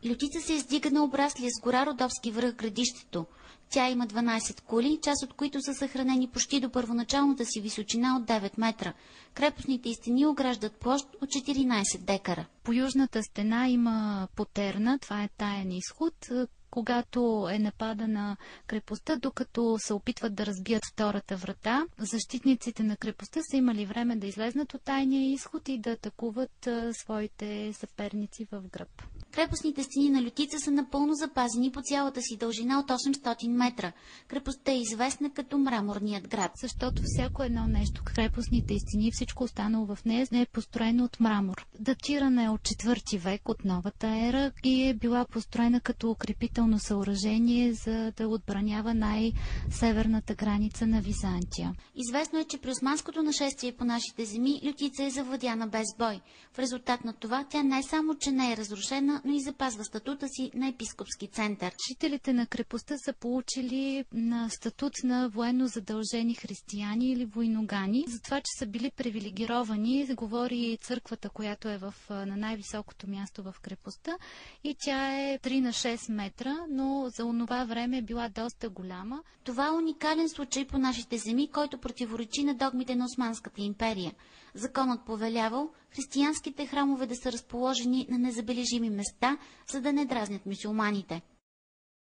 Лютица се издига на обраслия с гора Родовски връх градището. Тя има 12 кули, част от които са съхранени почти до първоначалната си височина от 9 метра. Крепостните й стени ограждат площ от 14 декара. По южната стена има потерна, това е таен изход, когато е нападана крепостта, докато се опитват да разбият втората врата. Защитниците на крепостта са имали време да излезнат от тайния изход и да атакуват своите съперници в гръб. Крепостните стени на Лютица са напълно запазени по цялата си дължина от 800 метра. Крепостта е известна като мраморният град. Защото всяко едно нещо, крепостните стени, всичко останало в нея е построено от мрамор. Датирана е от 4 век, от новата ера, и е била построена като укрепително съоръжение, за да отбранява най-северната граница на Византия. Известно е, че при османското нашествие по нашите земи Лютица е завладяна без бой. В резултат на това тя не само, че не е разрушена, но и запазва статута си на епископски център. Жителите на крепостта са получили на статут на военно задължени християни или войногани. За това, че са били привилегировани, говори църквата, която е на най-високото място в крепостта, и тя е 3 на 6 метра, но за онова време е била доста голяма. Това е уникален случай по нашите земи, който противоречи на догмите на Османската империя. Законът повелявал християнските храмове да са разположени на незабележими места, за да не дразнят мюсюлманите.